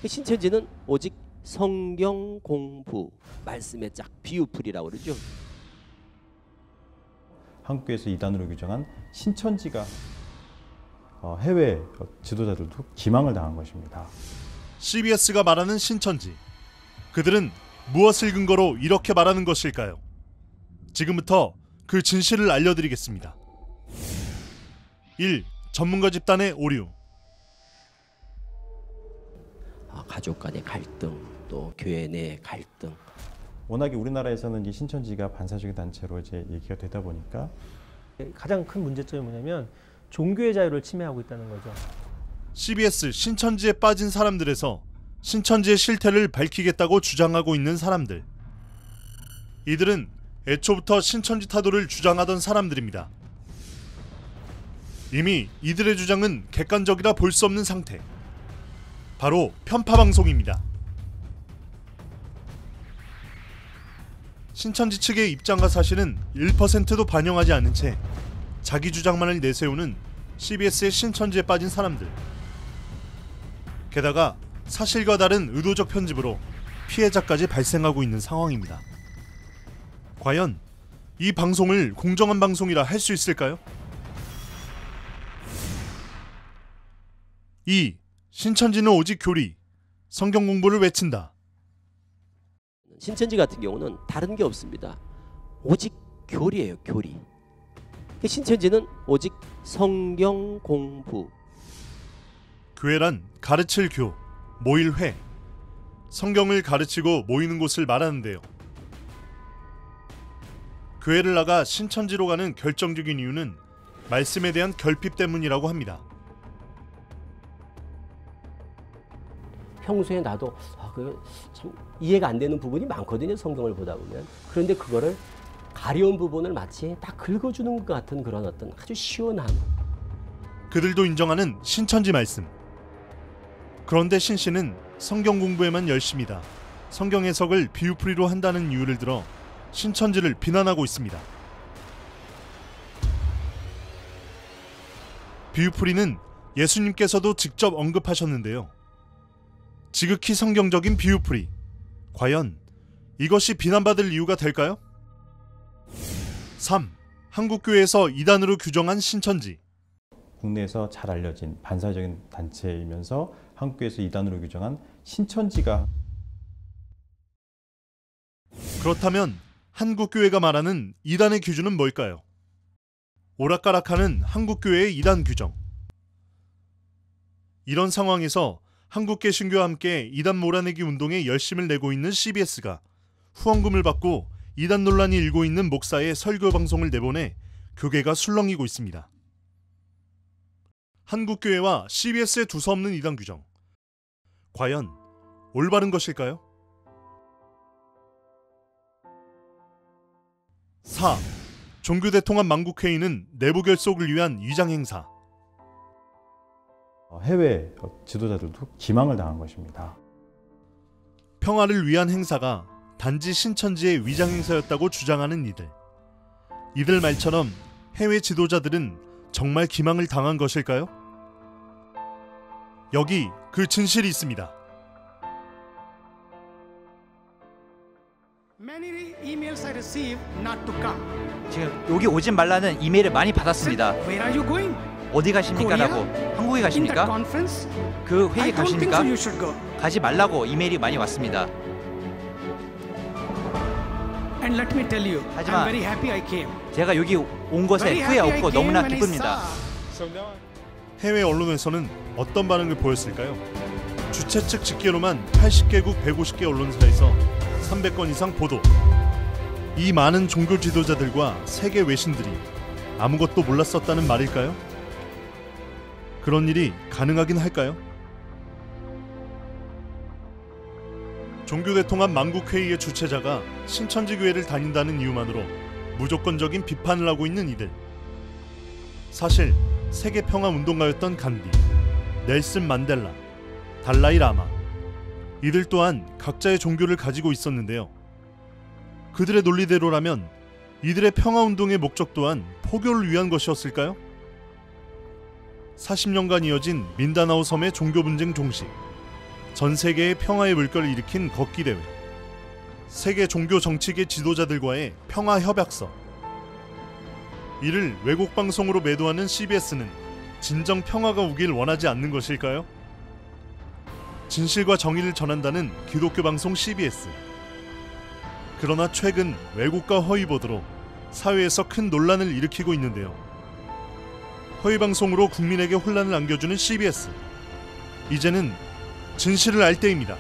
신천지는 오직 성경 공부, 말씀의 짝, 비유풀이라고 그러죠. 한국교회에서 이단으로 규정한 신천지가 해외 지도자들도 기망을 당한 것입니다. CBS가 말하는 신천지, 그들은 무엇을 근거로 이렇게 말하는 것일까요? 지금부터 그 진실을 알려드리겠습니다. 1. 전문가 집단의 오류. 가족 간의 갈등, 또 교회 내 갈등. 워낙에 우리나라에서는 이 신천지가 반사적인 단체로 이제 얘기가 되다 보니까 가장 큰 문제점이 뭐냐면 종교의 자유를 침해하고 있다는 거죠. CBS 신천지에 빠진 사람들에서 신천지의 실태를 밝히겠다고 주장하고 있는 사람들. 이들은 애초부터 신천지 타도를 주장하던 사람들입니다. 이미 이들의 주장은 객관적이라 볼 수 없는 상태. 바로 편파 방송입니다. 신천지 측의 입장과 사실은 1%도 반영하지 않은 채 자기 주장만을 내세우는 CBS의 신천지에 빠진 사람들. 게다가 사실과 다른 의도적 편집으로 피해자까지 발생하고 있는 상황입니다. 과연 이 방송을 공정한 방송이라 할 수 있을까요? 2. 신천지는 오직 교리, 성경 공부를 외친다. 신천지 같은 경우는 다른 게 없습니다. 오직 교리예요, 교리. 신천지는 오직 성경 공부. 교회란 가르칠 교, 모일 회, 성경을 가르치고 모이는 곳을 말하는데요. 교회를 나가 신천지로 가는 결정적인 이유는 말씀에 대한 결핍 때문이라고 합니다. 평소에 나도 참 이해가 안 되는 부분이 많거든요, 성경을 보다 보면. 그런데 그거를 가려운 부분을 마치 딱 긁어주는 것 같은 그런 어떤 아주 시원함. 그들도 인정하는 신천지 말씀. 그런데 신씨는 성경 공부에만 열심이다, 성경 해석을 비유풀이로 한다는 이유를 들어 신천지를 비난하고 있습니다. 비유풀이는 예수님께서도 직접 언급하셨는데요. 지극히 성경적인 비유풀이, 과연 이것이 비난받을 이유가 될까요? 3. 한국교회에서 이단으로 규정한 신천지. 국내에서 잘 알려진 반사적인 단체이면서 한국교회에서 이단으로 규정한 신천지가 그렇다면 한국교회가 말하는 이단의 기준은 뭘까요? 오락가락하는 한국교회의 이단 규정. 이런 상황에서 한국개신교와 함께 이단 몰아내기 운동에 열심을 내고 있는 CBS가 후원금을 받고 이단 논란이 일고 있는 목사의 설교 방송을 내보내 교계가 술렁이고 있습니다. 한국교회와 CBS의 두서없는 이단 규정, 과연 올바른 것일까요? 4. 종교대통합 만국회의는 내부 결속을 위한 위장 행사. 해외 지도자들도 기망을 당한 것입니다. 평화를 위한 행사가 단지 신천지의 위장 행사였다고 주장하는 이들. 이들 말처럼 해외 지도자들은 정말 기망을 당한 것일까요? 여기 그 진실이 있습니다. Many emails I received not to come. 지금 여기 오지 말라는 이메일을 많이 받았습니다. Where are you going? 어디 가십니까? 라고. 한국에 In that 가십니까? conference? 그 I 회의 don't think 가십니까? so. You should go. 가지 말라고 이메일이 많이 왔습니다. And let me tell you, I'm 하지만 very happy I came. 제가 여기 온 것에 Very 후회 happy I 없고 came 너무나 when I 기쁩니다. saw. 해외 언론에서는 어떤 반응을 보였을까요? 주최 측 집계로만 80개국 150개 언론사에서 300건 이상 보도. 이 많은 종교 지도자들과 세계 외신들이 아무것도 몰랐었다는 말일까요? 그런 일이 가능하긴 할까요? 종교대통합 만국회의의 주최자가 신천지교회를 다닌다는 이유만으로 무조건적인 비판을 하고 있는 이들. 사실 세계평화운동가였던 간디, 넬슨 만델라, 달라이 라마, 이들 또한 각자의 종교를 가지고 있었는데요. 그들의 논리대로라면 이들의 평화운동의 목적 또한 포교를 위한 것이었을까요? 40년간 이어진 민다나오 섬의 종교 분쟁 종식, 전 세계의 평화의 물결을 일으킨 걷기 대회, 세계 종교 정치계 지도자들과의 평화 협약서. 이를 외국 방송으로 매도하는 CBS는 진정 평화가 오길 원하지 않는 것일까요? 진실과 정의를 전한다는 기독교 방송 CBS. 그러나 최근 왜곡과 허위 보도로 사회에서 큰 논란을 일으키고 있는데요. 허위 방송으로 국민에게 혼란을 안겨주는 CBS. 이제는 진실을 알 때입니다.